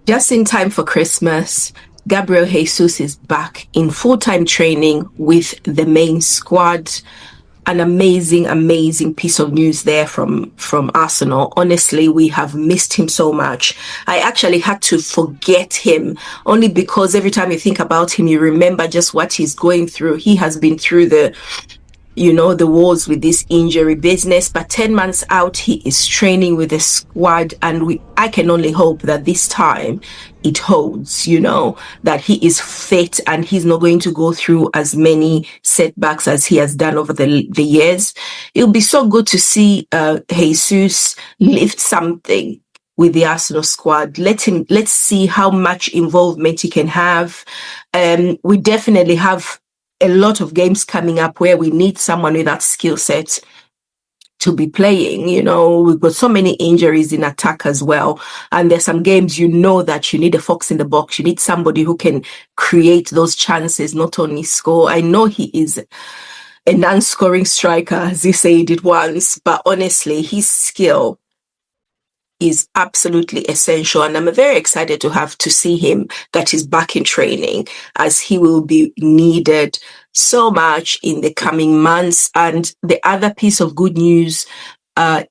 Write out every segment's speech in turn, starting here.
Just in time for Christmas, Gabriel Jesus is back in full-time training with the main squad. An amazing, amazing piece of news there from Arsenal. Honestly, we have missed him so much. I actually had to forget him only because every time you think about him, you remember just what he's going through. He has been through the wars with this injury business, but 10 months out, he is training with the squad, and I can only hope that this time it holds, that he is fit and he's not going to go through as many setbacks as he has done over the years. It'll be so good to see Jesus lift something with the Arsenal squad. Let's see how much involvement he can have. We definitely have a lot of games coming up where we need someone with that skill set to be playing. We've got so many injuries in attack as well. And there's some games that you need a fox in the box. You need somebody who can create those chances, not only score. I know he is a non-scoring striker, as you said it once, but honestly, his skill is absolutely essential, and I'm very excited to see him that he's back in training, as he will be needed so much in the coming months. And the other piece of good news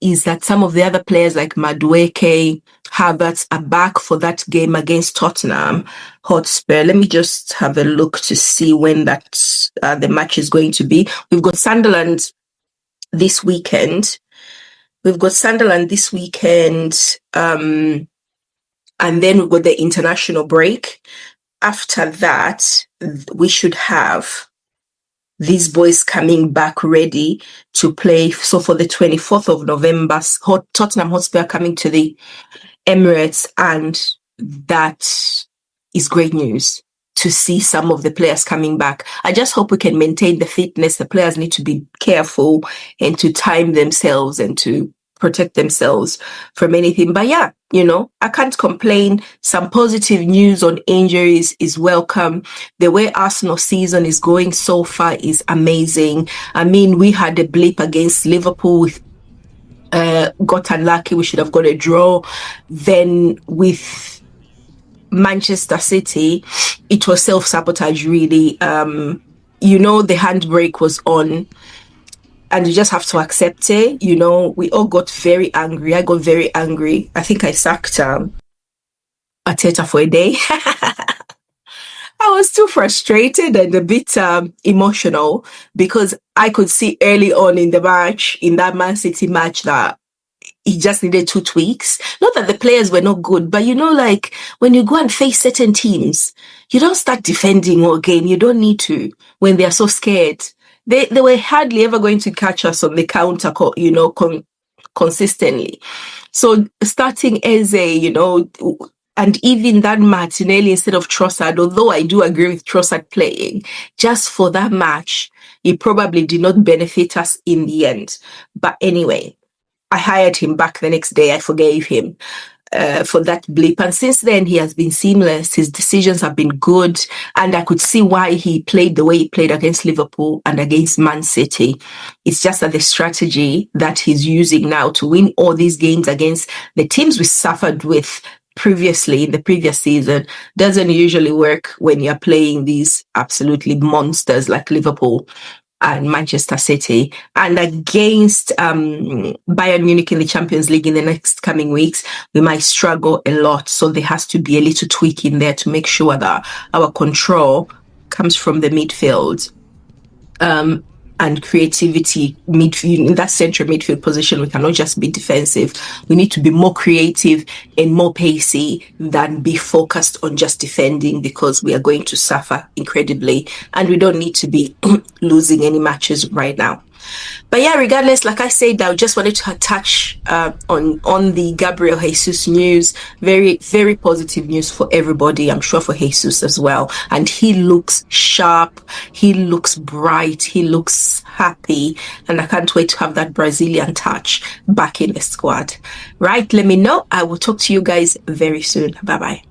is that some of the other players like Madueke, Havertz are back for that game against Tottenham Hotspur. Let me just have a look to see when the match is going to be. We've got Sunderland this weekend. And then we've got the international break. After that, we should have these boys coming back ready to play. So for the 24th of November, Tottenham Hotspur coming to the Emirates, and that is great news to see some of the players coming back. I just hope we can maintain the fitness. The players need to be careful and to time themselves and to protect themselves from anything. But yeah, I can't complain. Some positive news on injuries is welcome. The way Arsenal season is going so far is amazing. I mean, we had a blip against Liverpool, got unlucky. We should have got a draw. Then with Manchester City, it was self-sabotage, really. The handbrake was on, and you just have to accept it. We all got very angry. I got very angry. I think I sacked Arteta for a day. I was too frustrated and a bit emotional, because I could see early on in the match, in that Man City match, that he just needed 2 tweaks. Not that the players were not good, but like when you go and face certain teams, you don't start defending all game. You don't need to when they are so scared. They were hardly ever going to catch us on the counter, consistently. So starting Eze, and even that Martinelli instead of Trossard, although I do agree with Trossard playing, just for that match, it probably did not benefit us in the end. But anyway, I hired him back the next day. I forgave him for that blip. And since then, he has been seamless. His decisions have been good. And I could see why he played the way he played against Liverpool and against Man City. It's just that the strategy that he's using now to win all these games against the teams we suffered with previously in the previous season doesn't usually work when you're playing these absolutely monsters like Liverpool and Manchester City. And against Bayern Munich in the Champions League in the next coming weeks, we might struggle a lot. So there has to be a little tweak in there to make sure that our control comes from the midfield. And creativity in that central midfield position. We cannot just be defensive. We need to be more creative and more pacey than be focused on just defending, because we are going to suffer incredibly, and we don't need to be losing any matches right now. But yeah, regardless, like I said, I just wanted to touch on the Gabriel Jesus news. Very, very positive news for everybody. I'm sure for Jesus as well. And he looks sharp. He looks bright. He looks happy. And I can't wait to have that Brazilian touch back in the squad. Right? Let me know. I will talk to you guys very soon. Bye-bye.